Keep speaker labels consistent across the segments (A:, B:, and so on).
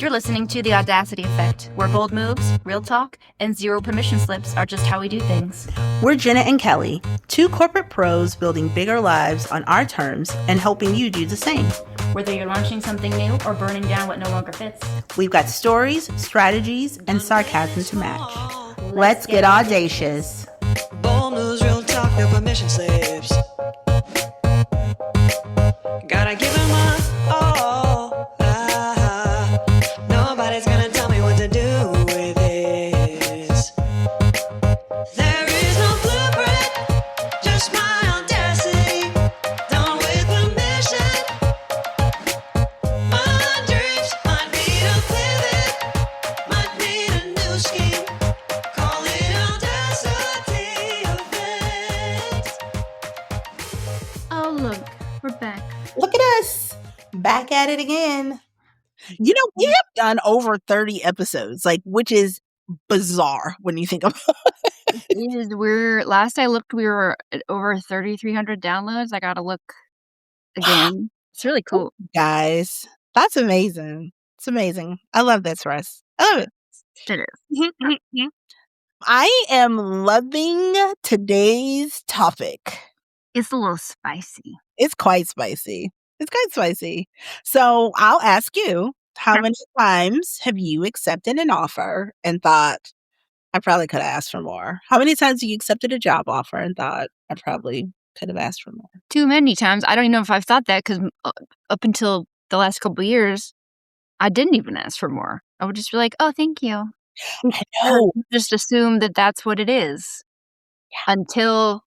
A: You're listening to The Audacity Effect, where bold moves, real talk, and zero permission slips are just how we do things.
B: We're Jenna and Kelly, two corporate pros building bigger lives on our terms and helping you do the same.
A: Whether you're launching something new or burning down what no longer fits,
B: we've got stories, strategies, and sarcasm to match. Let's get audacious.
C: Bold moves, real talk, no permission slips. Gotta give him my all. Nobody's gonna tell me what to do with this. There is no blueprint, just my audacity. Done with permission. My dreams might need a pivot, might need a new scheme. Call it audacity effect.
A: oh look, we're back.
B: Look at us, back at it again. You know, we have done over 30 episodes, which is bizarre when you think about it.
A: Last I looked, we were at over 3,300 downloads. I gotta look again. It's really cool.
B: Guys, that's amazing. It's amazing. I love this for us. I love it.
A: It is.
B: I am loving today's topic.
A: It's a little spicy.
B: It's quite spicy. So I'll ask you, how many times have you accepted an offer and thought, I probably could have asked for more? How many times have you accepted a job offer and thought, I probably could have asked for more?
A: Too many times. I don't even know if I've thought that because up until the last couple of years, I didn't even ask for more. I would just be like, oh, thank you.
B: I know.
A: Just assume that that's what it is until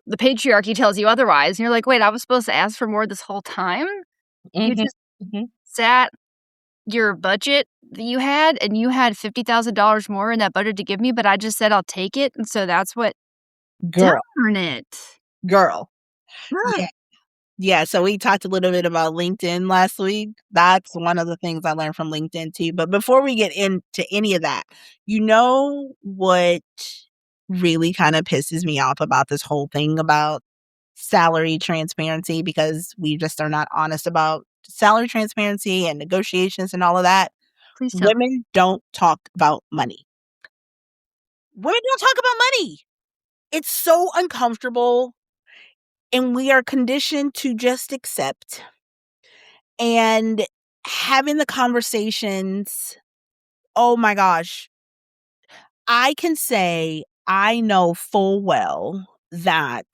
A: the patriarchy tells you otherwise. And you're like, wait, I was supposed to ask for more this whole time? You just sat your budget that you had, and you had $50,000 more in that budget to give me, but I just said I'll take it. And so that's what.
B: Girl.
A: Darn it.
B: Girl. Yeah, so we talked a little bit about LinkedIn last week. That's one of the things I learned from LinkedIn too. But before we get into any of that, you know what really kind of pisses me off about this whole thing about salary transparency, because we just are not honest about salary transparency and negotiations and all of that.
A: Please tell.
B: Women don't talk about money. Women don't talk about money. It's so uncomfortable, and we are conditioned to just accept. And having the conversations, oh my gosh, I can say I know full well that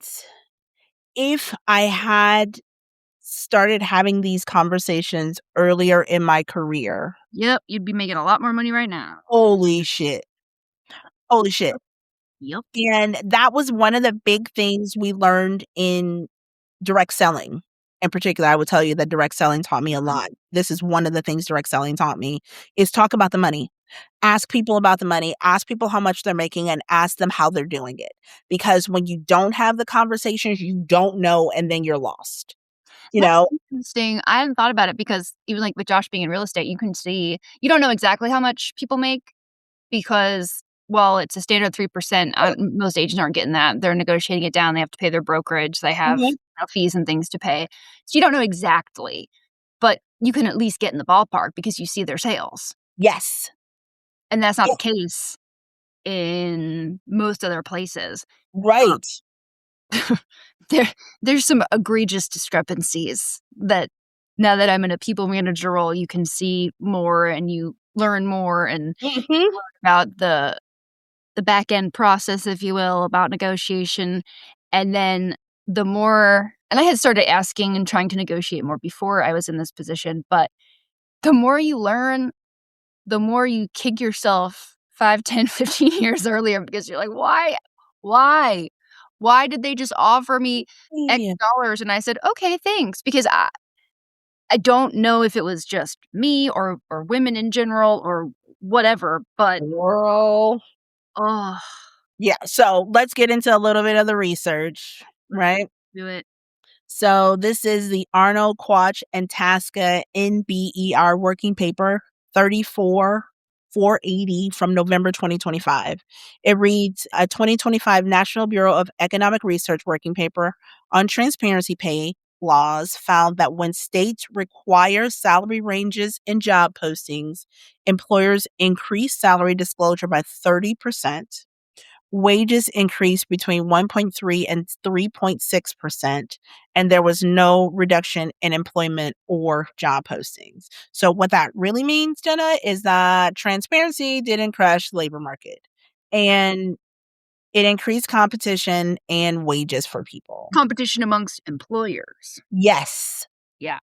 B: if I had started having these conversations earlier in my career.
A: Yep, you'd be making a lot more money right now.
B: Holy shit.
A: Yep.
B: And that was one of the big things we learned in direct selling. In particular, I would tell you that direct selling taught me a lot. This is one of the things direct selling taught me, is talk about the money. Ask people about the money. Ask people how much they're making and ask them how they're doing it. Because when you don't have the conversations, you don't know, and then you're lost. You know?
A: Interesting. I hadn't thought about it because even like with Josh being in real estate, you can see, you don't know exactly how much people make because, well, it's a standard 3%. Most agents aren't getting that. They're negotiating it down. They have to pay their brokerage. They have fees and things to pay. So you don't know exactly, but you can at least get in the ballpark because you see their sales.
B: Yes.
A: And that's not the case in most other places.
B: Right.
A: There's some egregious discrepancies that now that I'm in a people manager role, you can see more and you learn more and learn about the back end process, if you will, about negotiation. And then the more, and I had started asking and trying to negotiate more before I was in this position, but the more you learn, the more you kick yourself 5, 10, 15 years earlier because you're like, why did they just offer me X dollars? And I said, okay, thanks. Because I don't know if it was just me or women in general or whatever, but
B: Girl.
A: oh.
B: Yeah, so let's get into a little bit of the research, right?
A: Do it.
B: So this is the Arnold, Quach, and Tasca NBER working paper 34-480 from November 2025. It reads, a 2025 National Bureau of Economic Research working paper on transparency pay laws found that when states require salary ranges in job postings, employers increase salary disclosure by 30%. Wages increased between 1.3 and 3.6%, and there was no reduction in employment or job postings. So what that really means, Jenna, is that transparency didn't crash the labor market, and it increased competition and wages for people.
A: Competition amongst employers.
B: Yes.
A: Yeah.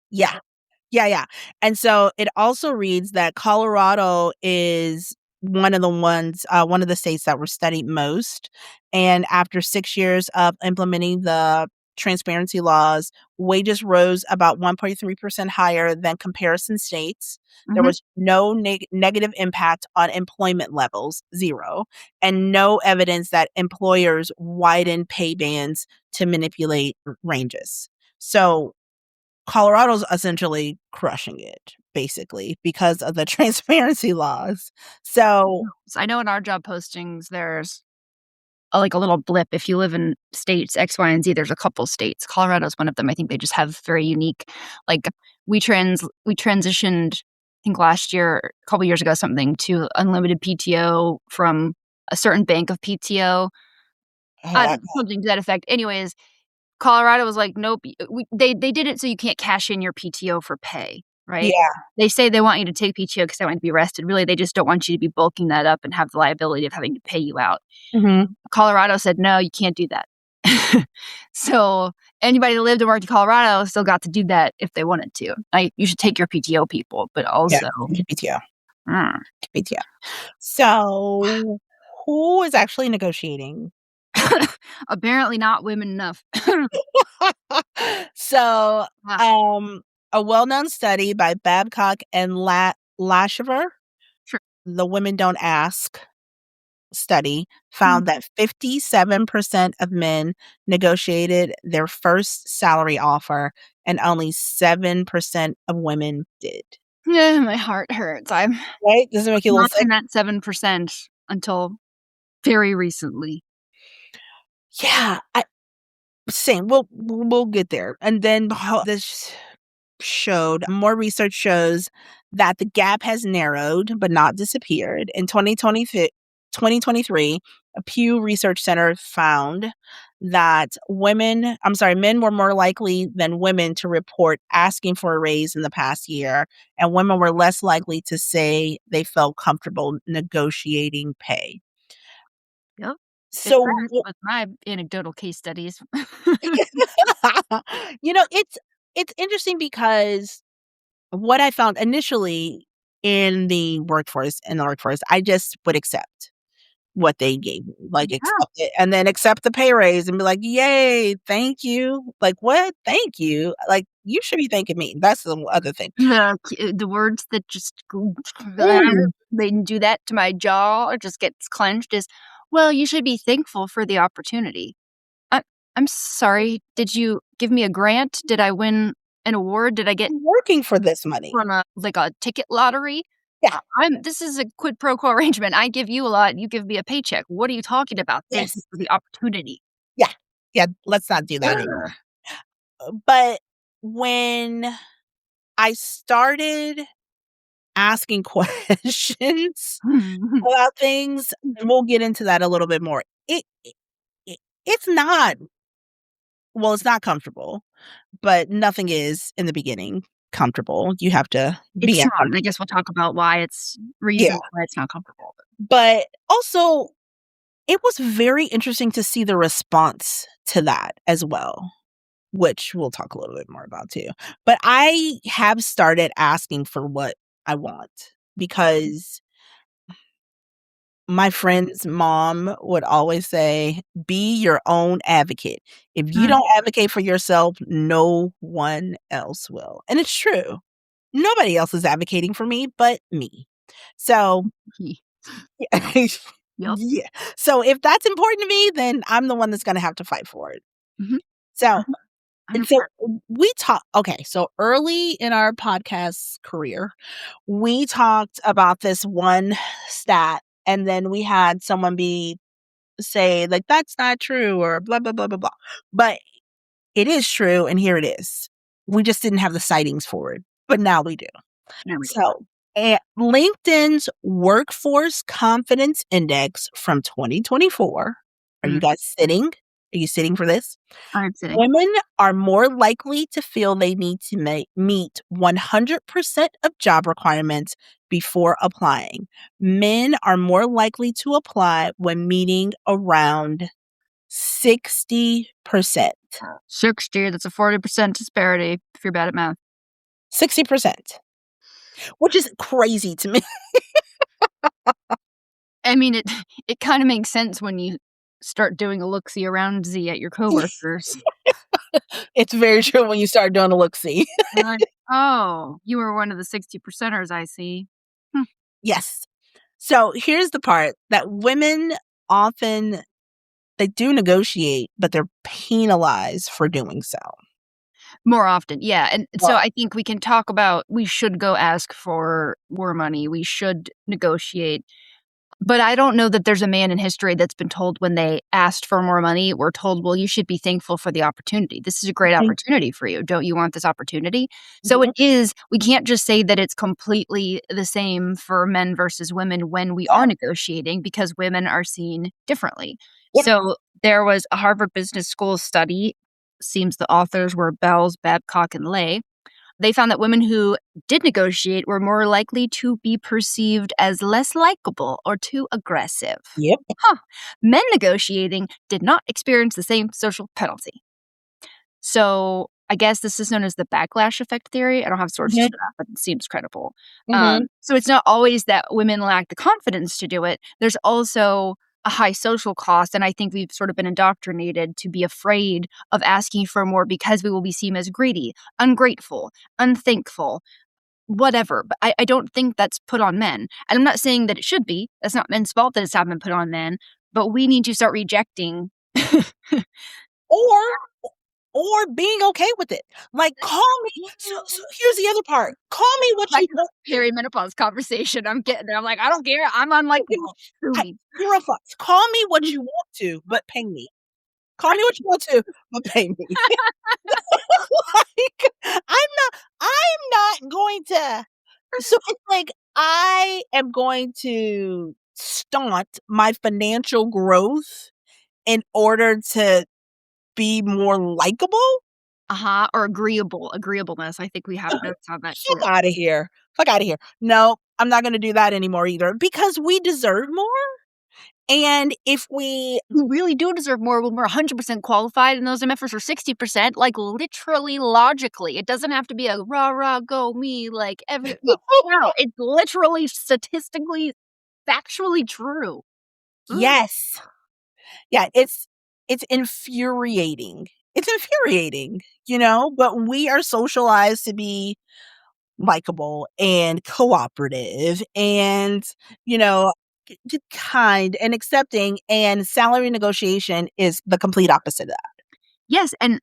B: Yeah. Yeah. And so it also reads that Colorado is one of the states that were studied most. And after 6 years of implementing the transparency laws, wages rose about 1.3% higher than comparison states. There was no negative impact on employment levels, 0, and no evidence that employers widened pay bands to manipulate ranges. So Colorado's essentially crushing it, basically, because of the transparency laws. So
A: I know in our job postings, there's like a little blip. If you live in states X, Y, and Z, there's a couple states. Colorado's one of them. I think they just have very unique, like we transitioned, I think last year, a couple years ago, something to unlimited PTO from a certain bank of PTO. Something to that effect. Anyways, Colorado was like, nope. They did it so you can't cash in your PTO for pay, right?
B: yeah.
A: They say they want you to take PTO because they want you to be rested. Really, they just don't want you to be bulking that up and have the liability of having to pay you out.
B: Mhm.
A: Colorado said, no, you can't do that. So anybody that lived and worked in Colorado still got to do that if they wanted to. You should take your PTO, people, but also
B: PTO. PTO. So who is actually negotiating?
A: apparently not women enough.
B: So, a well-known study by Babcock and Lashever,
A: Sure.
B: the Women Don't Ask study, found that 57% of men negotiated their first salary offer and only 7% of women did.
A: Yeah, my heart hurts. I'm
B: Right? Does it make you a little
A: not
B: sick?
A: in that 7% until very recently.
B: Yeah, same. We'll get there. And then this more research shows that the gap has narrowed but not disappeared. In 2023, a Pew Research Center found that men were more likely than women to report asking for a raise in the past year, and women were less likely to say they felt comfortable negotiating pay.
A: Yep.
B: So,
A: With my anecdotal case studies.
B: it's interesting because what I found initially in the workforce, I just would accept what they gave me, like accept it, and then accept the pay raise and be like, "Yay, thank you." Like, what? Thank you. Like, you should be thanking me. That's the other thing.
A: The words that just they do that to my jaw or just gets clenched is, well, you should be thankful for the opportunity. I'm sorry. Did you give me a grant? Did I win an award? Did I get
B: I'm working for this money.
A: from a ticket lottery?
B: Yeah.
A: This is a quid pro quo arrangement. I give you a lot, you give me a paycheck. What are you talking about? Thank you
B: Yes.
A: for the opportunity.
B: Yeah. Yeah, let's not do that anymore. But when I started asking questions about things, and we'll get into that a little bit more. It's not it's not comfortable, but nothing is in the beginning comfortable. You have to be
A: It's not.
B: uncomfortable.
A: I guess we'll talk about why it's reasons why it's not comfortable.
B: But also, it was very interesting to see the response to that as well, which we'll talk a little bit more about too. But I have started asking for what I want because my friend's mom would always say, "Be your own advocate. If you don't advocate for yourself, no one else will." And it's true. Nobody else is advocating for me but me. So,
A: Yep.
B: yeah. So if that's important to me, then I'm the one that's gonna have to fight for it.
A: Mhm.
B: So, and so
A: 100%.
B: we talk okay, so early in our podcast career, we talked about this one stat, and then we had someone say, like, "That's not true," or blah, blah, blah, blah, blah. But It is true, and here it is. We just didn't have the sightings for it, but now we do. So, LinkedIn's Workforce Confidence Index from 2024. Are you guys sitting? Are you sitting for this?
A: I'm sitting.
B: Women are more likely to feel they need to meet 100% of job requirements before applying. Men are more likely to apply when meeting around 60%.
A: 60, that's a 40% disparity if you're bad at math.
B: 60%, which is crazy to me.
A: I mean, it kind of makes sense when you start doing a look-see around Z at your coworkers.
B: It's very true when you start doing a look-see.
A: Oh, you were one of the 60%ers, I see.
B: Yes. So here's the part that women often, they do negotiate, but they're penalized for doing so.
A: More often, yeah. And so I think we can talk about we should go ask for more money. We should negotiate. But I don't know that there's a man in history that's been told when they asked for more money, we're told, well, you should be thankful for the opportunity. This is a great opportunity for you. Don't you want this opportunity? So it is, we can't just say that it's completely the same for men versus women when we are negotiating because women are seen differently.
B: Yep.
A: So there was a Harvard Business School study, seems the authors were Bells, Babcock, and Lay. They found that women who did negotiate were more likely to be perceived as less likable or too aggressive.
B: Yep.
A: Men negotiating did not experience the same social penalty. So I guess this is known as the backlash effect theory. I don't have sources for that, but it seems credible. So it's not always that women lack the confidence to do it. There's also a high social cost, and I think we've sort of been indoctrinated to be afraid of asking for more because we will be seen as greedy, ungrateful, unthankful, whatever. But I don't think that's put on men. And I'm not saying that it should be. That's not men's fault that it's not been put on men. But we need to start rejecting.
B: Or being okay with it. Like, call me. So here's the other part. Call me what you want.
A: Perimenopause conversation. I'm getting there. I'm like, I don't care. I'm unlikable.
B: Zero fucks. Call me what you want to, but pay me. Call me what you want to, but pay me. Like, I'm not going to. So it's like I am going to stunt my financial growth in order to be more likable.
A: Or agreeable. Agreeableness. I think we have notes on that too.
B: Fuck out of here. Fuck out of here. No, I'm not going to do that anymore either because we deserve more. And if we
A: really do deserve more when we're 100% qualified and those are meant for 60%, like literally logically, it doesn't have to be a rah rah go me like every. No, it's literally statistically, factually true.
B: Yes. Yeah, it's infuriating. It's infuriating, but we are socialized to be likable and cooperative and, kind and accepting, and salary negotiation is the complete opposite of that.
A: Yes, and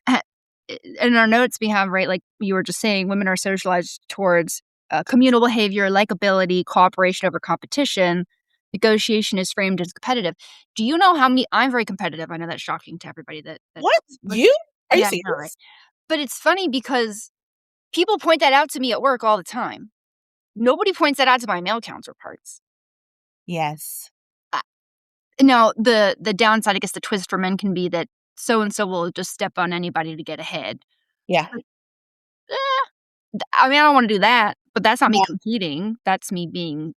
A: in our notes we have, right, like you were just saying, women are socialized towards communal behavior, likability, cooperation over competition. Negotiation is framed as competitive. Do you know how many? I'm very competitive. I know that's shocking to everybody.
B: What? You? Are you serious?
A: No, right? But it's funny because people point that out to me at work all the time. Nobody points that out to my male counterparts.
B: Yes.
A: Now, the downside, I guess the twist for men can be that so-and-so will just step on anybody to get ahead.
B: Yeah.
A: I mean, I don't want to do that, but that's not me competing. That's me being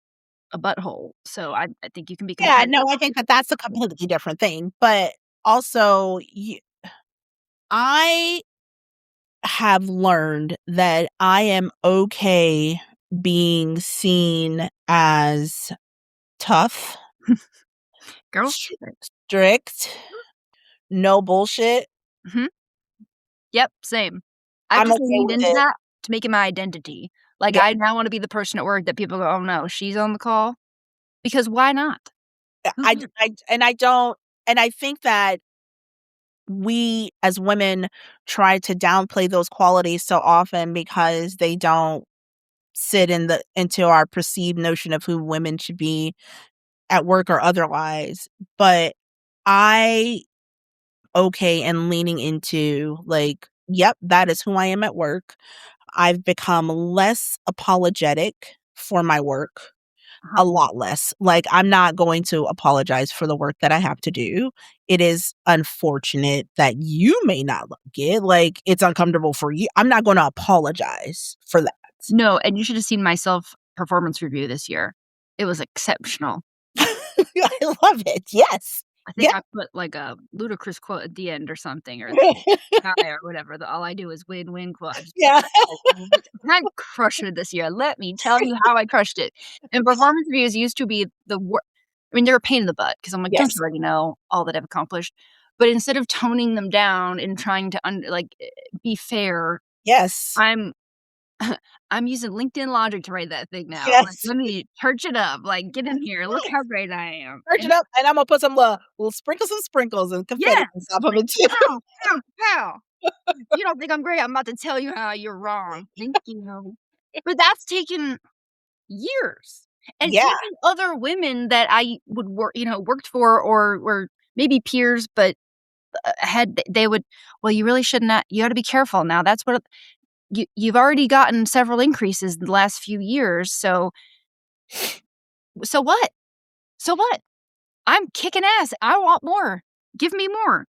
A: a butthole. So I think you can be competitive.
B: Yeah, no, I think that's a completely different thing. But also, I have learned that I am okay being seen as tough,
A: girl,
B: strict, no bullshit.
A: Mm-hmm. Yep, same. I've just leaned into that to make it my identity. Like, I now want to be the person at work that people go, oh no, she's on the call. Because why not?
B: I think that we as women try to downplay those qualities so often because they don't sit into our perceived notion of who women should be at work or otherwise. But I okay and leaning into like, yep, that is who I am at work. I've become less apologetic for my work,
A: Uh-huh.
B: a lot less. Like, I'm not going to apologize for the work that I have to do. It is unfortunate that you may not like it. Like, it's uncomfortable for you. I'm not going to apologize for that.
A: No, and you should have seen my self-performance review this year. It was exceptional.
B: I love it. Yes.
A: I think
B: Yeah.
A: I put, like, a ludicrous quote at the end or something, or guy or whatever, the all I do is win-win quote. I just
B: Yeah.
A: I'm crushing it this year. Let me tell you how I crushed it. And performance reviews used to be I mean, they're a pain in the butt because I'm like, "Don't you
B: Yes.
A: already know all that I've accomplished?" But instead of toning them down and trying to be fair,
B: Yes.
A: I'm I'm using LinkedIn Logic to write that thing now. Like,
B: Yes.
A: let me church it up. Like, get in here. Look how great I am.
B: Charge it up, and I'm gonna put some little sprinkles and sprinkles and confetti
A: Yes,
B: on top of
A: like,
B: it too.
A: pow, pow, pow. You don't think I'm great? I'm about to tell you how you're wrong. Thank you. But that's taken years. And
B: Yeah.
A: even other women that I would worked for or were maybe peers, but, they would, "Well, you really should not you gotta be careful now. That's what you've already gotten several increases in the last few years, so what? So what? I'm kicking ass. I want more. Give me more."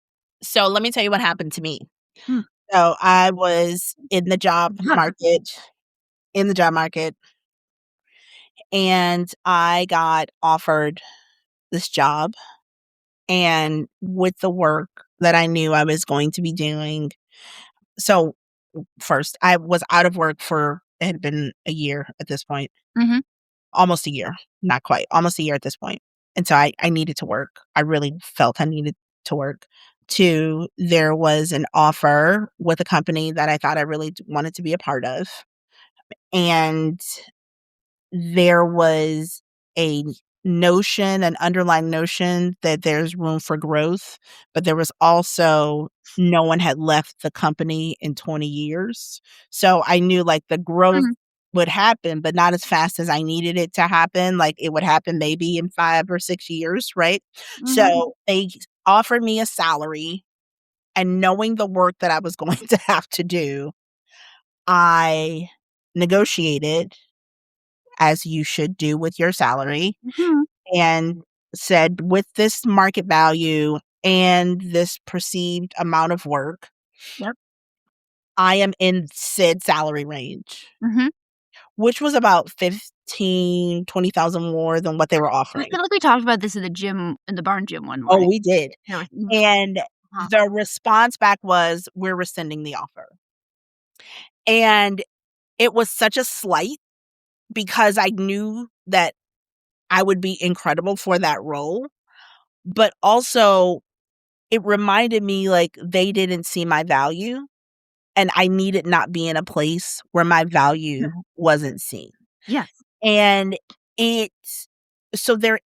B: So let me tell you what happened to me.
A: Hmm.
B: So I was in the job market, and I got offered this job, and with the work that I knew I was going to be doing. So first, I was out of work for it had been a year at this point.
A: Mhm.
B: Almost a year, not quite, almost a year at this point. And so I needed to work. I really felt I needed to work. 2, there was an offer with a company that I thought I really wanted to be a part of. And there was a an underlying notion that there's room for growth, but there was also no one had left the company in 20 years. So I knew like the growth
A: Mhm.
B: would happen, but not as fast as I needed it to happen. Like it would happen maybe in 5 or 6 years, right?
A: Mhm.
B: So they offered me a salary, and knowing the work that I was going to have to do, I negotiated as you should do with your salary,
A: Mhm.
B: and said, with this market value and this perceived amount of work,
A: Yep.
B: I am in said salary range,
A: Mhm.
B: which was about 15-20,000 more than what they were
A: I
B: offering.
A: feel like we talked about this in the barn gym one
B: Oh,
A: morning.
B: we did.
A: Yeah, like,
B: And
A: uh-huh.
B: the response back was, "We're rescinding the offer." And it was such a slight because I knew that I would be incredible for that role, but also it reminded me, like, they didn't see my value, and I needed not be in a place where my value wasn't seen.
A: Yes,
B: And it's so there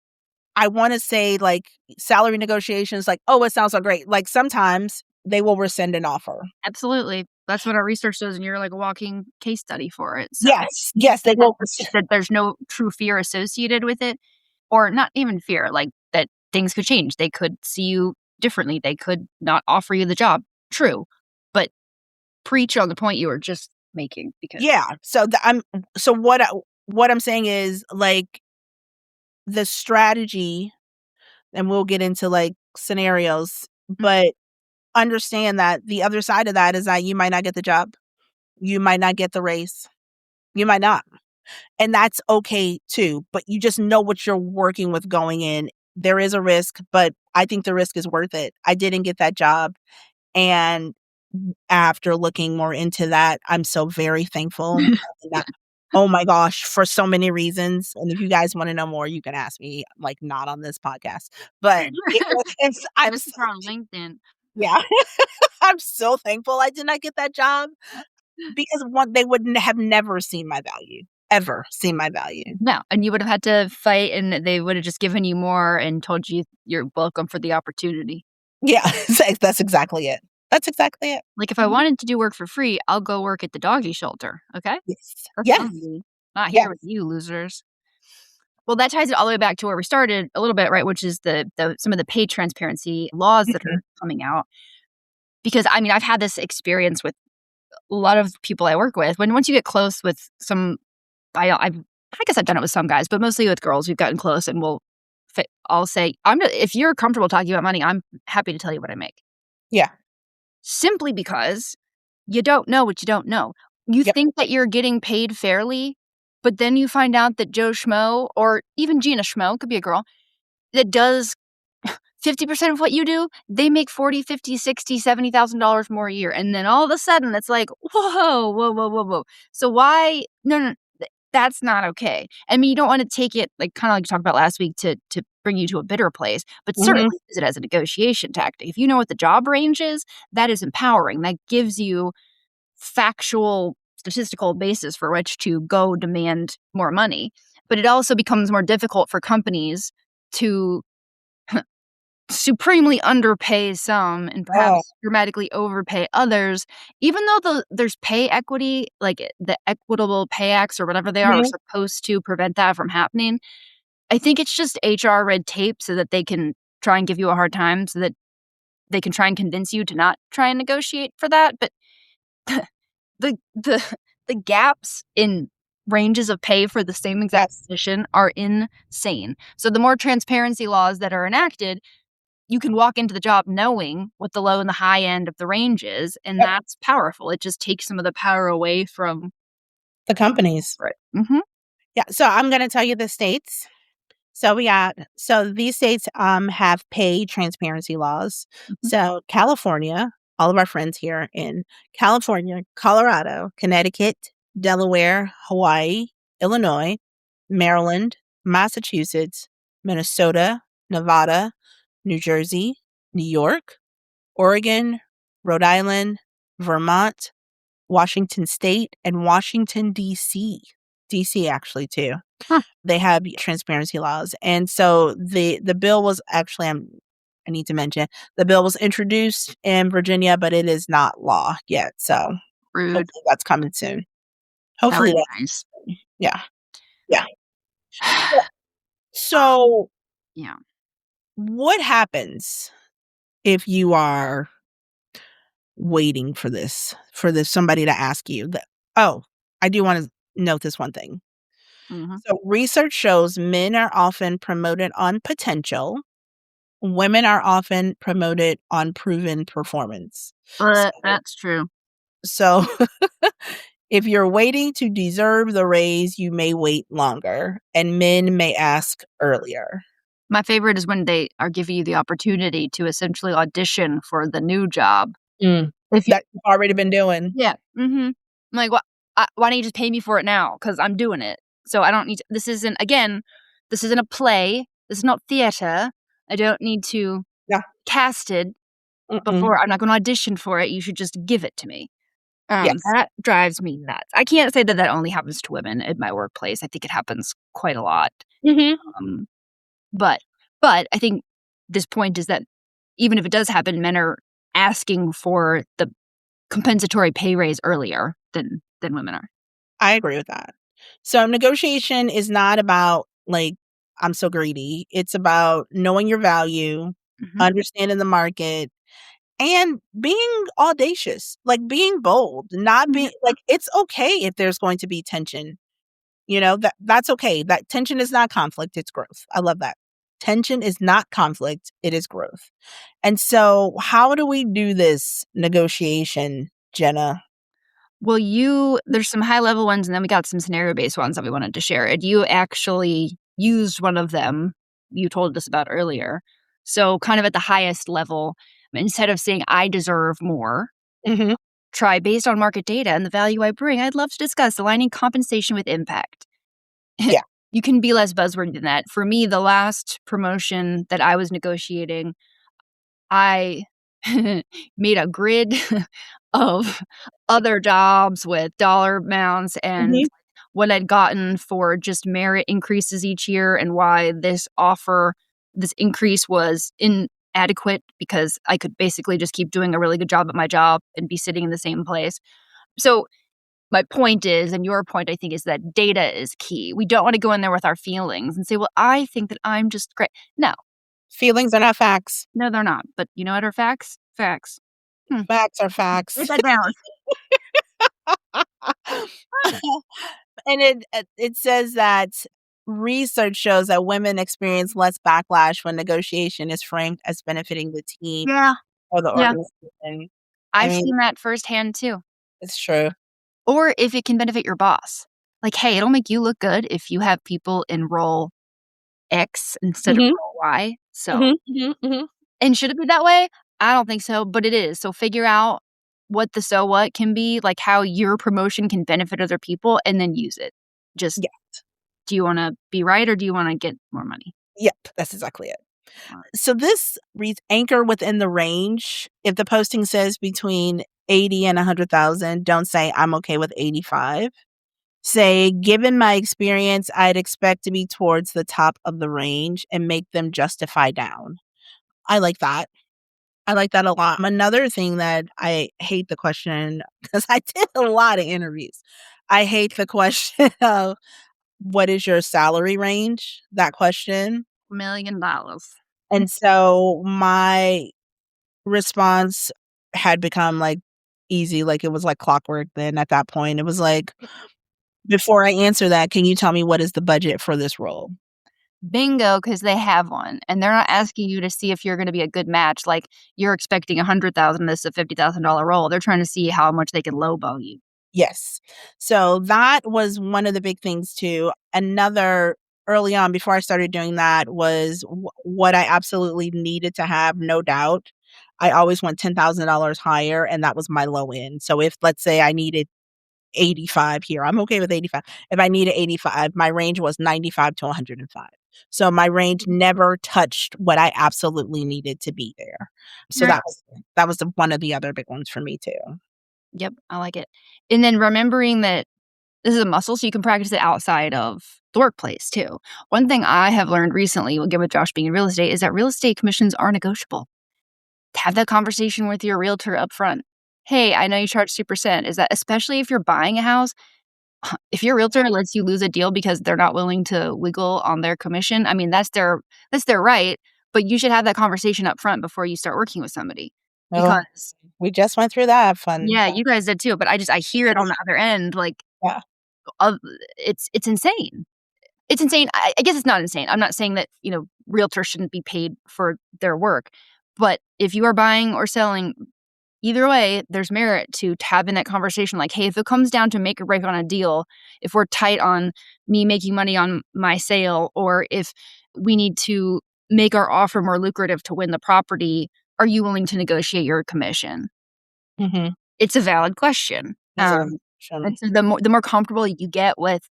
B: I wanna say, like, salary negotiations, like, "Oh, it sounds so great." Like, sometimes they will rescind an offer.
A: absolutely. That's what our research does, and you're like a walking case study for it. So
B: Yes, yes, they will
A: that there's no true fear associated with it, or not even fear, like, that things could change. They could see you differently. They could not offer you the job. True, but preach on the point you were just making because
B: Yeah, so what I'm saying is, like, the strategy, and we'll get into, like, scenarios, but understand that the other side of that is that you might not get the job. You might not get the raise. You might not. And that's okay too, but you just know what you're working with going in. There is a risk, but I think the risk is worth it. I didn't get that job, and after looking more into that, I'm so very thankful that oh my gosh, for so many reasons, and if you guys wanna know more, you can ask me, like, not on this podcast, but I'm so
A: on LinkedIn.
B: yeah. I'm so thankful I did not get that job because one, they would have never seen my value, ever seen my value.
A: No, and you would have had to fight, and they would have just given you more and told you you're welcome for the opportunity.
B: Yeah, that's exactly it. That's exactly it.
A: Like, if I
B: Mhm.
A: wanted to do work for free, I'll go work at the doggy shelter, okay?
B: Yes.
A: That's what
B: Yes.
A: I'm doing. Not
B: Yes.
A: here with you losers. Well, that ties it all the way back to where we started a little bit, right? Which is the some of the pay transparency laws that are coming out. Because I mean, I've had this experience with a lot of people I work with. When once you get close with some, I guess I've done it with some guys, but mostly with girls. We've gotten close, and I'll say, if you're comfortable talking about money, I'm happy to tell you what I make.
B: Yeah.
A: Simply because you don't know what you don't know. You
B: Yep.
A: think that you're getting paid fairly, but then you find out that Joe Schmo, or even Gina Schmo, could be a girl, that does 50% of what you do, they make $40, $50, $60, $70,000 more a year. And then all of a sudden it's like, whoa, whoa, whoa, whoa, whoa. So why? No, that's not okay. I mean, you don't want to take it, like, kind of like you talked about last week, to bring you to a bitter place, but certainly use it as a negotiation tactic. If you know what the job range is, that is empowering. That gives you factual, statistical basis for which to go demand more money. But it also becomes more difficult for companies to supremely underpay some and perhaps dramatically overpay others, even though there's pay equity, like the Equitable Pay Acts or whatever they are supposed to prevent that from happening. I think it's just HR red tape so that they can try and give you a hard time, so that they can try and convince you to not try and negotiate for that. But the the gaps in ranges of pay for the same exact position are insane. So the more transparency laws that are enacted, you can walk into the job knowing what the low and the high end of the range is, and that's powerful. It just takes some of the power away from
B: the companies.
A: Right.
B: Yeah. So I'm going to tell you the states. So these states have pay transparency laws. So California, all of our friends here in California, Colorado, Connecticut, Delaware, Hawaii, Illinois, Maryland, Massachusetts, Minnesota, Nevada, New Jersey, New York, Oregon, Rhode Island, Vermont, Washington State, and Washington, D.C. D.C. actually, too. They have transparency laws. And so the bill was actually, I need to mention, the bill was introduced in Virginia, but it is not law yet. So hopefully that's coming soon. Hopefully
A: that
B: that's
A: nice.
B: Yeah. Yeah. So
A: yeah.
B: What happens if you are waiting for somebody to ask you that? Oh, I do want to note this one thing. So research shows men are often promoted on potential. Women are often promoted on proven performance.
A: That's true.
B: So if you're waiting to deserve the raise, you may wait longer, and men may ask earlier.
A: My favorite is when they are giving you the opportunity to essentially audition for the new job.
B: If that you've already been doing.
A: Yeah. I'm like, why don't you just pay me for it now? Because I'm doing it. So I don't need to, this isn't a play. This is not theater. I don't need to cast it before. I'm not going to audition for it. You should just give it to me. That drives me nuts. I can't say that only happens to women in my workplace. I think it happens quite a lot. But I think this point is that even if it does happen, men are asking for the compensatory pay raise earlier than women are.
B: I agree with that. So negotiation is not about, like, I'm so greedy. It's about knowing your value, understanding the market, and being audacious, like being bold, not being like, it's okay if there's going to be tension. That's okay. That tension is not conflict, it's growth. I love that. Tension is not conflict, it is growth. And so how do we do this negotiation, Jenna?
A: Well, there's some high level ones, and then we got some scenario based ones that we wanted to share. And you actually used one of them you told us about earlier. So kind of at the highest level, instead of saying I deserve more, try based on market data and the value I bring, I'd love to discuss aligning compensation with impact.
B: Yeah.
A: You can be less buzzwordy than that. For me, the last promotion that I was negotiating, I made a grid of other jobs with dollar amounts and what I'd gotten for just merit increases each year, and why this increase was inadequate because I could basically just keep doing a really good job at my job and be sitting in the same place. So my point is, and your point, I think, is that data is key. We don't want to go in there with our feelings and say, well, I think that I'm just great. No,
B: Feelings are not facts.
A: no, they're not. But you know what are facts? Facts.
B: Facts are facts.
A: Write that down.
B: And it says that research shows that women experience less backlash when negotiation is framed as benefiting the team
A: Yeah.
B: or the
A: Yeah.
B: organization.
A: I've
B: mean
A: seen that firsthand too.
B: It's true.
A: Or if it can benefit your boss. Like, hey, it'll make you look good if you have people in role X instead of
B: Mhm.
A: role Y. So,
B: Mhm.
A: and should it be that way? I don't think so, but it is. So figure out what the so what can be, like how your promotion can benefit other people, and then use it. Just,
B: Yeah.
A: do you want to be right or do you want to get more money?
B: Yep, that's exactly it. So this reads anchor within the range. If the posting says between 80 and 100,000, don't say I'm okay with 85. Say, given my experience, I'd expect to be towards the top of the range and make them justify down. I like that. I like that a lot. Another thing that I hate the question, because I did a lot of interviews. I hate the question of what is your salary range? That question.
A: $1 million.
B: And so my response had become like easy, like it was like clockwork then at that point. It was like, before I answer that, can you tell me what is the budget for this role?
A: Bingo, because they have one, and they're not asking you to see if you're going to be a good match. Like you're expecting 100,000, this is a $50,000 role. They're trying to see how much they can lowball you.
B: Yes. So that was one of the big things too. Another early on before I started doing that was what I absolutely needed to have, no doubt. I always went $10,000 higher, and that was my low end. So if, let's say, I needed 85 here, I'm okay with 85. If I needed 85, my range was 95 to 105. So my range never touched what I absolutely needed to be there. So
A: Right.
B: that was one of the other big ones for me too.
A: Yep, I like it. And then remembering that this is a muscle, so you can practice it outside of the workplace too. One thing I have learned recently, again with Josh being in real estate, is that real estate commissions are negotiable. Have that conversation with your realtor up front. Hey, I know you charge 2%. Is that, especially if you're buying a house, if your realtor lets you lose a deal because they're not willing to wiggle on their commission, I mean, that's their right, but you should have that conversation up front before you start working with somebody.
B: Oh,
A: Because
B: we just went through that fun.
A: yeah, you guys did too, but I hear it on the other end, like,
B: Yeah.
A: of it's insane. It's insane. I guess it's not insane. I'm not saying that, realtors shouldn't be paid for their work, but if you are buying or selling, either way, there's merit to having that conversation like, "Hey, if it comes down to make or break on a deal, if we're tight on me making money on my sale, or if we need to make our offer more lucrative to win the property, are you willing to negotiate your commission?"
B: Mhm.
A: It's a valid question.
B: That's a good question.
A: And so the more comfortable you get with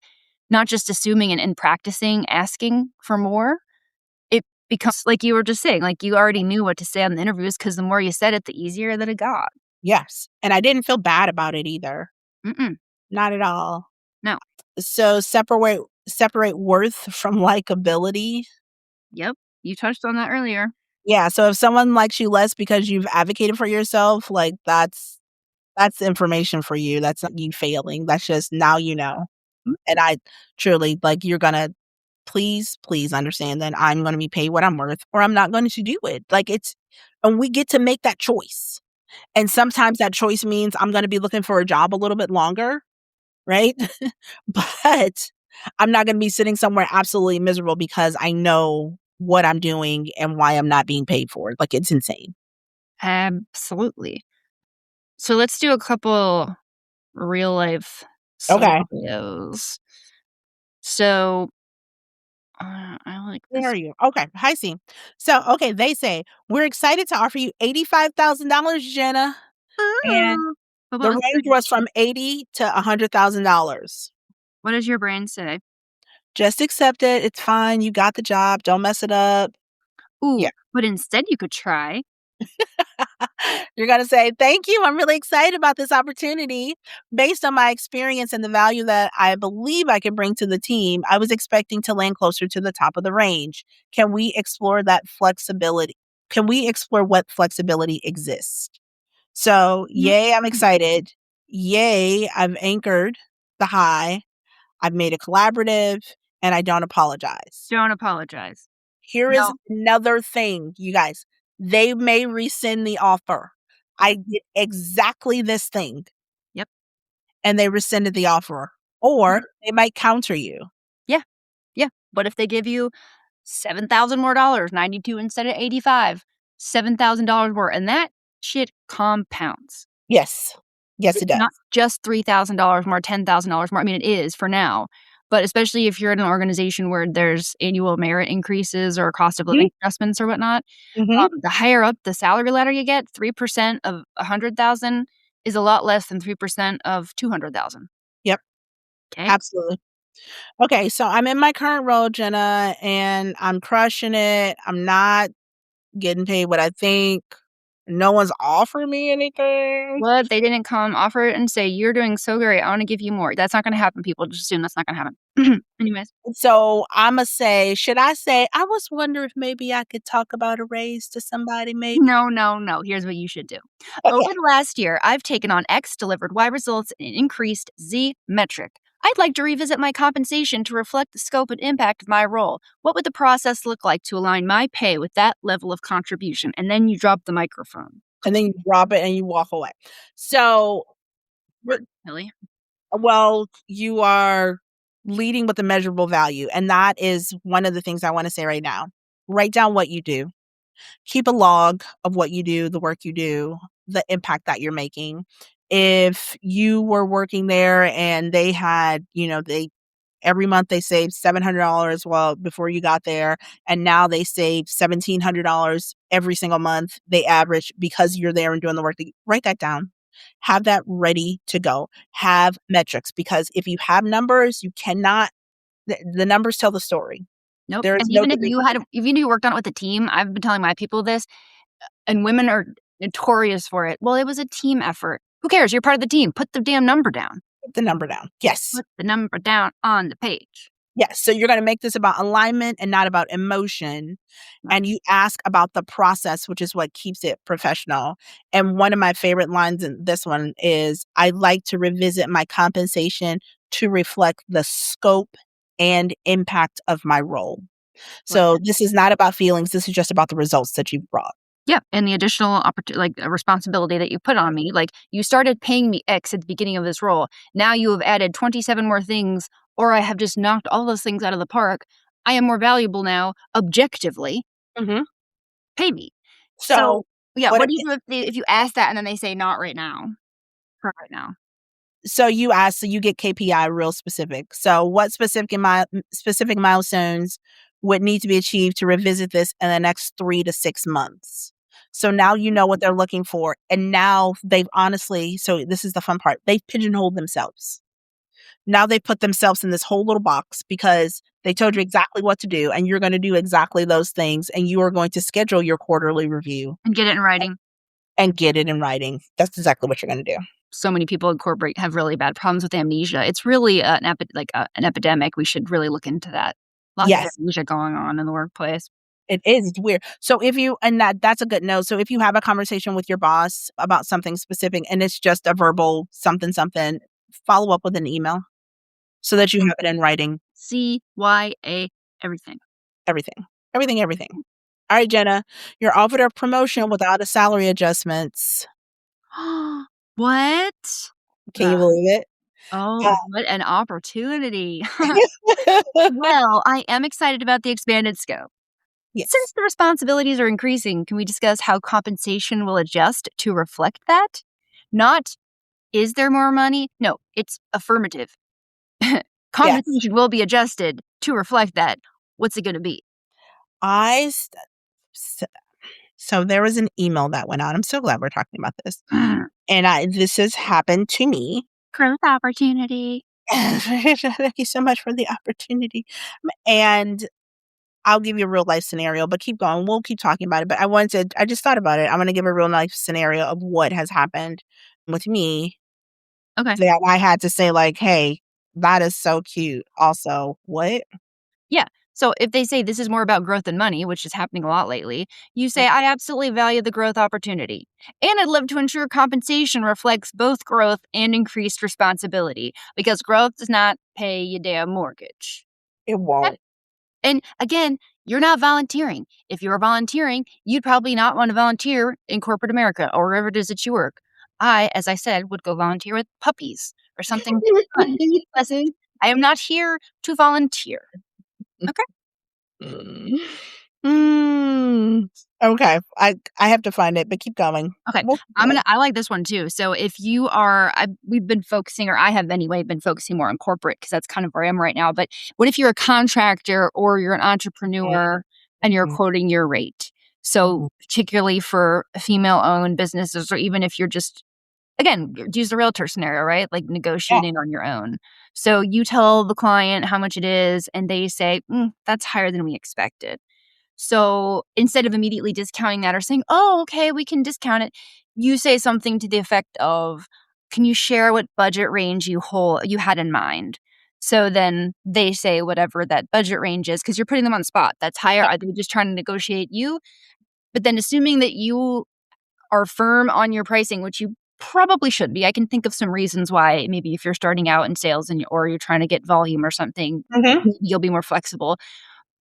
A: not just assuming and practicing asking for more, it becomes like you were just saying, like you already knew what to say on the interviews because the more you said it, the easier that it got.
B: Yes, and I didn't feel bad about it either.
A: Mm-mm.
B: Not at all.
A: No.
B: So separate worth from likability.
A: Yep. You touched on that earlier.
B: Yeah, so if someone likes you less because you've advocated for yourself, like that's information for you. That's not you failing. That's just now you know. And I truly like you're gonna please understand that I'm gonna be paid what I'm worth or I'm not going to do it. Like and we get to make that choice. And sometimes that choice means I'm gonna be looking for a job a little bit longer, right? But I'm not gonna be sitting somewhere absolutely miserable because I know what I'm doing and why I'm not being paid for it. Like it's insane.
A: Absolutely. So let's do a couple real life
B: Okay.
A: scenarios. So I like
B: Where
A: this.
B: are you? Okay. Hi, C. So, okay, they say, we're excited to offer you $85,000, Jenna. And
A: But
B: the range was from 80 to $100,000.
A: what does your brain say?
B: Just accept it. It's fine. You got the job. Don't mess it up.
A: Ooh,
B: Yeah.
A: but instead you could try.
B: You're going to say, thank you. I'm really excited about this opportunity. Based on my experience and the value that I believe I can bring to the team, I was expecting to land closer to the top of the range. Can we explore that flexibility? Can we explore what flexibility exists? So, yay, I'm excited. Yay, I've anchored the high, I've made it collaborative, and I don't apologize.
A: Don't apologize.
B: Here is
A: No.
B: another thing, you guys. They may rescind the offer. I did exactly this thing.
A: Yep.
B: And they rescinded the offer. Or they might counter you.
A: Yeah. Yeah. What if they give you $7,000 more dollars, 92 instead of 85, $7,000 more, and that shit compounds.
B: Yes. Yes, it
A: It's
B: does.
A: not just $3,000 more, $10,000 more. I mean, it is for now, but especially if you're in an organization where there's annual merit increases or cost of living adjustments or whatnot,
B: Mhm.
A: the higher up the salary ladder you get, 3% of 100,000 is a lot less than 3% of 200,000.
B: Yep.
A: Okay.
B: Absolutely. Okay, so I'm in my current role, Jenna, and I'm crushing it. I'm not getting paid what I think. No one's offering me anything.
A: What? They didn't come offer it and say, "You're doing so great. I wanna give you more." That's not gonna happen, people. Just assume that's not gonna happen. Anyways.
B: So Imma say, should I say, I was wondering if maybe I could talk about a raise to somebody maybe?
A: No, no, no. Here's what you should do. Over
B: Okay.
A: the last year, I've taken on X, delivered Y results, and increased Z metric. I'd like to revisit my compensation to reflect the scope and impact of my role. What would the process look like to align my pay with that level of contribution? And then you drop the microphone.
B: And then you drop it and you walk away. So, we're
A: Really?
B: well, you are leading with a measurable value, and that is one of the things I wanna say right now. Write down what you do. Keep a log of what you do, the work you do, the impact that you're making. If you were working there and they had, they every month they saved $700, well, before you got there, and now they save $1,700 every single month, they average because you're there and doing the work, write that down. Have that ready to go. Have metrics, because if you have numbers, you cannot the numbers tell the story.
A: Nope.
B: There is
A: And
B: no
A: even if
B: debate.
A: even if you worked on it with a team, I've been telling my people this, and women are notorious for it. Well, it was a team effort. Who cares? You're part of the team. Put the damn number down.
B: Put the number down. Yes.
A: Put the number down on the page.
B: Yes. So you're gonna make this about alignment and not about emotion.
A: Right.
B: And you ask about the process, which is what keeps it professional. And one of my favorite lines in this one is, "I like to revisit my compensation to reflect the scope and impact of my role."
A: Right.
B: So this is not about feelings, this is just about the results that you've brought.
A: Yeah, and the additional responsibility that you put on me. Like, you started paying me X at the beginning of this role. Now you have added 27 more things, or I have just knocked all those things out of the park. I am more valuable now, objectively.
B: Mhm.
A: Pay me. So,
B: So,
A: yeah,
B: what
A: what do you do if you ask that and then they say, "Not right now." For right now.
B: so you ask, so you get KPI real specific. So what specific milestones would need to be achieved to revisit this in the next 3 to 6 months? So now you know what they're looking for, and now they've honestly, so this is the fun part, they've pigeonholed themselves. Now they put themselves in this whole little box because they told you exactly what to do, and you're gonna do exactly those things, and you are going to schedule your quarterly review
A: And get it in writing.
B: and get it in writing. That's exactly what you're gonna do.
A: So many people in corporate have really bad problems with amnesia. It's really an epidemic. We should really look into that. Lots of
B: Yes.
A: amnesia going on in the workplace.
B: It is, it's weird. So if you and that's a good note. So if you have a conversation with your boss about something specific and it's just a verbal something something, follow up with an email so that you have it in writing.
A: CYA everything.
B: Everything. Everything, everything. All right, Jenna, you're offered a promotion without a salary adjustments.
A: What?
B: Can you believe it?
A: Oh, what an opportunity. Well, I am excited about the expanded scope.
B: Yes.
A: Since the responsibilities are increasing, can we discuss how compensation will adjust to reflect that? Not, is there more money? No, it's affirmative.
B: Yes.
A: Compensation will be adjusted to reflect that. What's it going to be?
B: I st- s- so there was an email that went out. I'm so glad we're talking about this. And this has happened to me.
A: Growth opportunity.
B: Thank you so much for the opportunity. And I'll give you a real life scenario, but keep going. We'll keep talking about it. But I just thought about it. I'm going to give a real life scenario of what has happened with me
A: Okay.
B: that I had to say, like, hey, that is so cute. Also, what?
A: Yeah. So if they say this is more about growth than money, which is happening a lot lately, you say, I absolutely value the growth opportunity. And I'd love to ensure compensation reflects both growth and increased responsibility because growth does not pay your damn mortgage.
B: It won't.
A: And again, you're not volunteering. If you were volunteering, you'd probably not want to volunteer in corporate America or wherever it is that you work. I, as I said, would go volunteer with puppies or something fun. Listen, I am not here to volunteer. Okay.
B: Okay. I have to find it, but keep going.
A: Okay. I like this one too. So if you are, we've been focusing, or I have anyway, been focusing more on corporate because that's kind of where I am right now. But what if you're a contractor or you're an entrepreneur and you're quoting your rate? So particularly for female owned businesses, or even if you're just, again, use the realtor scenario, right? Like negotiating on your own. So you tell the client how much it is and they say, that's higher than we expected. So instead of immediately discounting that or saying, oh, okay, we can discount it, you say something to the effect of, can you share what budget range you had in mind? So then they say whatever that budget range is, because you're putting them on the spot. That's higher. Are they just trying to negotiate you? But then assuming that you are firm on your pricing, which you probably should be. I can think of some reasons why maybe if you're starting out in sales or you're trying to get volume or something, you'll be more flexible.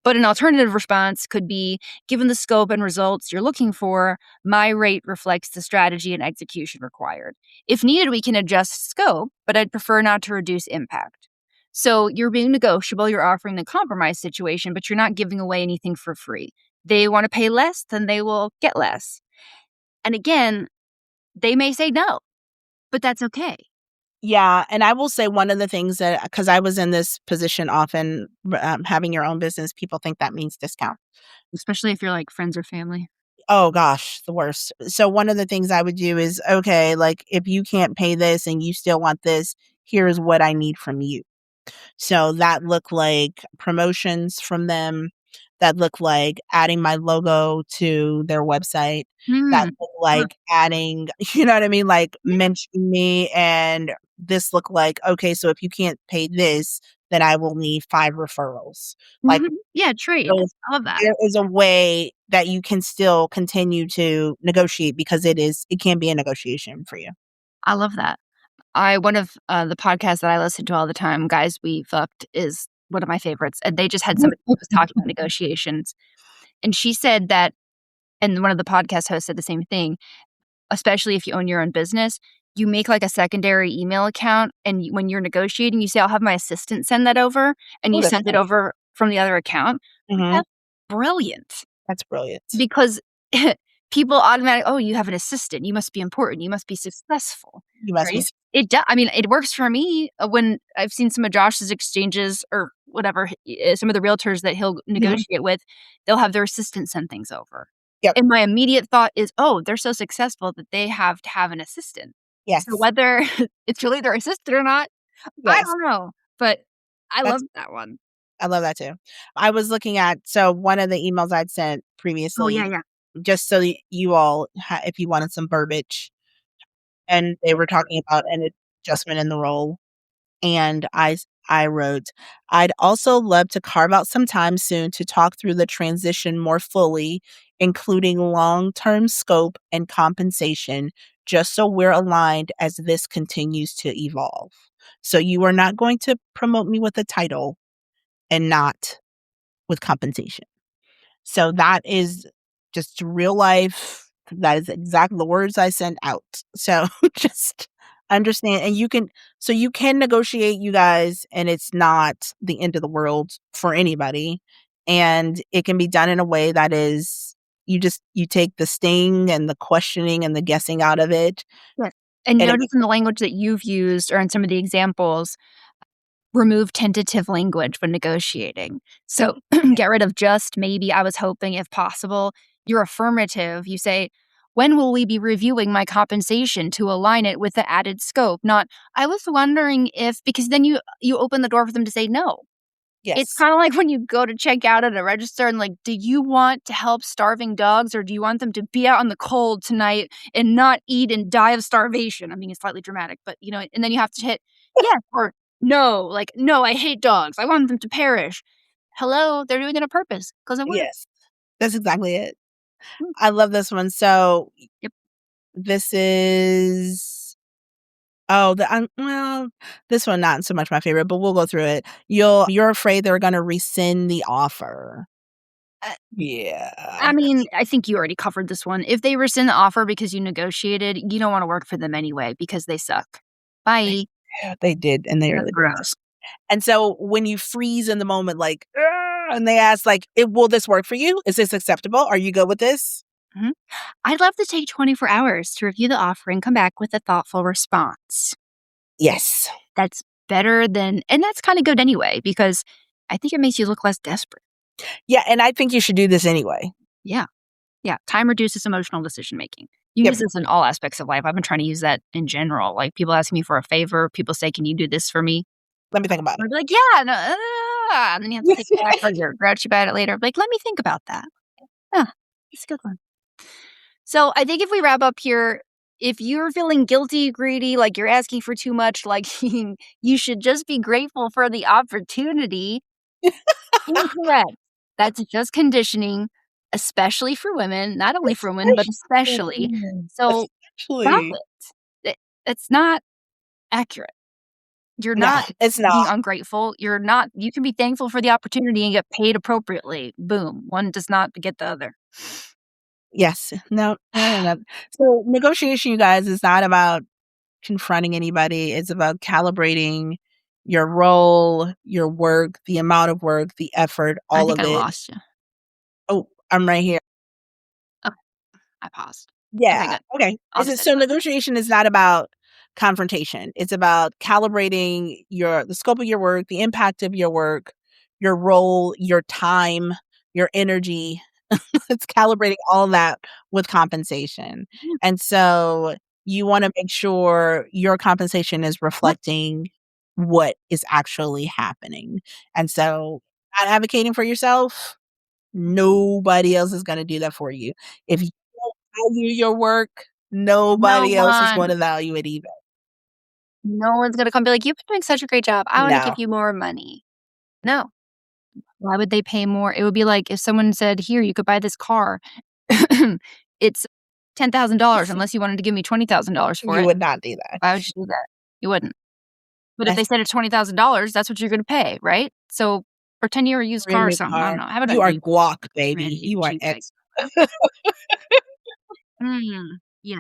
A: But an alternative response could be, given the scope and results you're looking for, my rate reflects the strategy and execution required. If needed, we can adjust scope, but I'd prefer not to reduce impact. So you're being negotiable, you're offering the compromise situation, but you're not giving away anything for free. They want to pay less, then they will get less. And again, they may say no, but that's okay.
B: Yeah. And I will say one of the things that, because I was in this position often, having your own business, people think that means discount.
A: Especially if you're like friends or family.
B: Oh gosh, the worst. So one of the things I would do is, okay, like if you can't pay this and you still want this, here's what I need from you. So that looked like promotions from them. That looked like adding my logo to their website. That looked like adding, you know what I mean? Like mentioning me. And this looked like, okay, so if you can't pay this, then I will need 5 referrals. Like,
A: yeah, trade.
B: so
A: I love that.
B: there is a way that you can still continue to negotiate because it can be a negotiation for you.
A: I love that. One of the podcasts that I listen to all the time, Guys We Fucked, is one of my favorites. And they just had somebody who was talking about negotiations. And she said that, and one of the podcast hosts said the same thing, especially if you own your own business, you make like a secondary email account. And when you're negotiating, you say, I'll have my assistant send that over. And you send it over from the other account. That's brilliant.
B: That's brilliant.
A: Because people automatically, oh, you have an assistant. You must be important. You must be successful.
B: You must be.
A: It does. I mean, it works for me when I've seen some of Josh's exchanges or whatever, some of the realtors that he'll negotiate with, they'll have their assistant send things over.
B: Yep.
A: And my immediate thought is, oh, they're so successful that they have to have an assistant.
B: Yes.
A: So whether it's really their assistant or not,
B: yes.
A: I don't know. But I love that one.
B: I love that too. I was looking at, so one of the emails I'd sent previously.
A: Oh, yeah.
B: Just so you all, if you wanted some verbiage, and they were talking about an adjustment in the role. And I wrote, I'd also love to carve out some time soon to talk through the transition more fully, including long-term scope and compensation, just so we're aligned as this continues to evolve. So you are not going to promote me with a title and not with compensation. So that is just real life. That is exactly the words I sent out. So just understand. And you can negotiate, you guys, and it's not the end of the world for anybody. And it can be done in a way that is, you take the sting and the questioning and the guessing out of it.
A: Yes. And notice in the language that you've used or in some of the examples, remove tentative language when negotiating. So get rid of just, maybe, I was hoping, if possible. You're affirmative. You say, when will we be reviewing my compensation to align it with the added scope? Not, I was wondering if, because then you open the door for them to say no.
B: Yes.
A: It's kind of like when you go to check out at a register and like, do you want to help starving dogs or do you want them to be out in the cold tonight and not eat and die of starvation? I mean, it's slightly dramatic, but and then you have to hit yes or no, like, no, I hate dogs. I want them to perish. hello, they're doing it on purpose because it works.
B: Yes, that's exactly it.
A: Mm.
B: I love this one. So
A: Yep.
B: this is this one not so much my favorite, but we'll go through it. You're afraid they're gonna rescind the offer. Yeah.
A: I mean, I think you already covered this one. If they rescind the offer because you negotiated, you don't want to work for them anyway because they suck. Bye.
B: They did, and they
A: That's
B: really did.
A: gross.
B: And so when you freeze in the moment, like, and they ask, like, will this work for you? Is this acceptable? Are you good with this?
A: I'd love to take 24 hours to review the offer and come back with a thoughtful response.
B: Yes.
A: That's better than, and that's kind of good anyway, because I think it makes you look less desperate.
B: Yeah, and I think you should do this anyway.
A: Yeah. Yeah. Time reduces emotional decision making. You use this in all aspects of life. I've been trying to use that in general. Like people asking me for a favor. People say, can you do this for me?
B: Let me think about it.
A: I'd be like, yeah. No, and then you have to take it back or you're grouchy about it later. Like, let me think about that. Yeah. It's a good one. So I think if we wrap up here, if you're feeling guilty, greedy, like you're asking for too much, like you should just be grateful for the opportunity. Incorrect. That's just conditioning, especially for women. Not only for women, but especially. So stop it. It's not accurate. You're not
B: it's
A: being
B: not.
A: ungrateful. You're not. You can be thankful for the opportunity and get paid appropriately. Boom. One does not beget the other.
B: Yes. No. So negotiation, you guys, is not about confronting anybody. It's about calibrating your role, your work, the amount of work, the effort, all of it.
A: I think I lost you.
B: Oh, I'm right here.
A: Okay. I paused.
B: Yeah. Okay.
A: I'll
B: So negotiation is not about confrontation. It's about calibrating the scope of your work, the impact of your work, your role, your time, your energy. It's calibrating all that with compensation. And so you want to make sure your compensation is reflecting what is actually happening. And so not advocating for yourself, nobody else is going to do that for you. If you don't value your work, nobody else is going to value it either.
A: No one's going to come and be like, you've been doing such a great job. I want to give you more money. No. Why would they pay more? It would be like if someone said, here, you could buy this car. It's $10,000 unless you wanted to give me $20,000 for it.
B: You would not do that.
A: Why would you do that? You wouldn't. But if they said it's $20,000, that's what you're going to pay, right? So pretend you're a used car or something. I don't know.
B: You are guac, baby. You are X.
A: Yeah.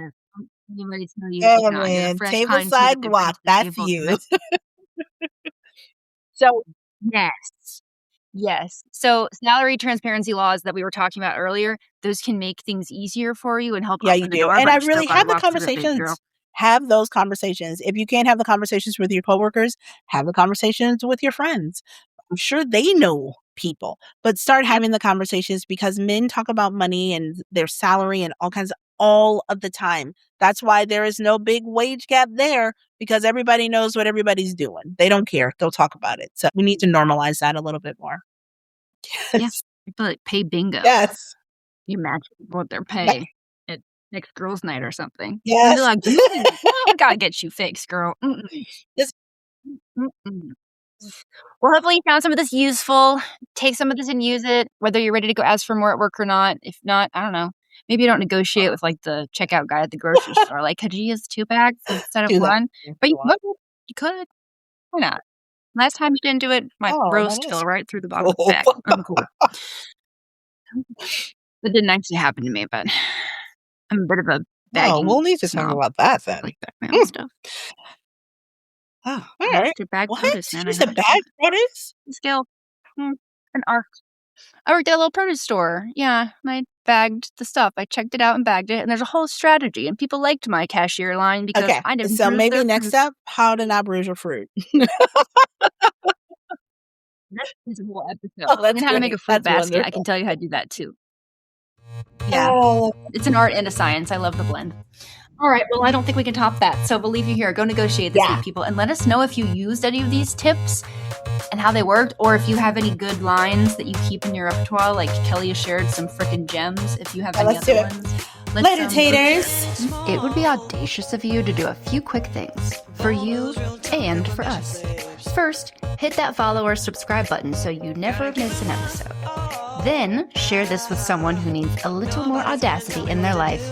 A: You ready to know you.
B: Yeah, man. Tableside guac. That's you. So,
A: yes. So salary transparency laws that we were talking about earlier, those can make things easier for you and help
B: yeah,
A: open
B: you
A: the
B: do.
A: door.
B: And
A: but
B: I
A: you
B: really
A: still gotta
B: have the
A: walk through the big
B: conversations.
A: girl.
B: Have those conversations. If you can't have the conversations with your coworkers, have the conversations with your friends. I'm sure they know people, but start having the conversations because men talk about money and their salary and all of the time. That's why there is no big wage gap there because everybody knows what everybody's doing. They don't care. They'll talk about it. So we need to normalize that a little bit more.
A: Yes. People like pay bingo.
B: Yes.
A: You match what they're paying at next girls' night or something.
B: Yes.
A: And be like, I gotta get you fixed, girl. Well, hopefully you found some of this useful. Take some of this and use it, whether you're ready to go ask for more at work or not. If not, I don't know. Maybe you don't negotiate with like the checkout guy at the grocery store. Like, could you use 2 bags instead of 1? But you could. Why not? Last time you didn't do it, my roast fell right through the bottom of the bag. I'm cool. That didn't actually happen to me, but I'm a bit of a bagging.
B: We'll need to talk about that then.
A: Like that kind of stuff.
B: Oh, all right.
A: To bag produce, man.
B: You said bag produce?
A: Skill. An art. I worked at a little produce store. Yeah, and I bagged the stuff. I checked it out and bagged it, and there's a whole strategy. And people liked my cashier line because I didn't.
B: So maybe next up, how to not bruise your fruit.
A: That's a whole episode. And how to make a fruit basket. Wonderful. I can tell you how to do that too. Yeah, it's an art and a science. I love the blend. All right, well, I don't think we can top that. So we'll leave you here. Go negotiate this week, people, and let us know if you used any of these tips and how they worked, or if you have any good lines that you keep in your repertoire. Like Kelly has shared some freaking gems. If you have any other ones.
B: Later, taters.
A: It would be audacious of you to do a few quick things for you and for us. First, hit that follow or subscribe button so you never miss an episode. Then, share this with someone who needs a little more audacity in their life.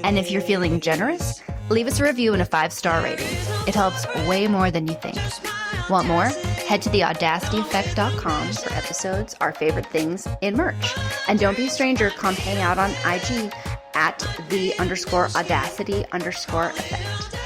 A: And if you're feeling generous, leave us a review and a 5-star rating. It helps way more than you think. Want more? Head to theaudacityeffect.com for episodes, our favorite things, and merch. And don't be a stranger, come hang out on IG at @the_audacity_effect.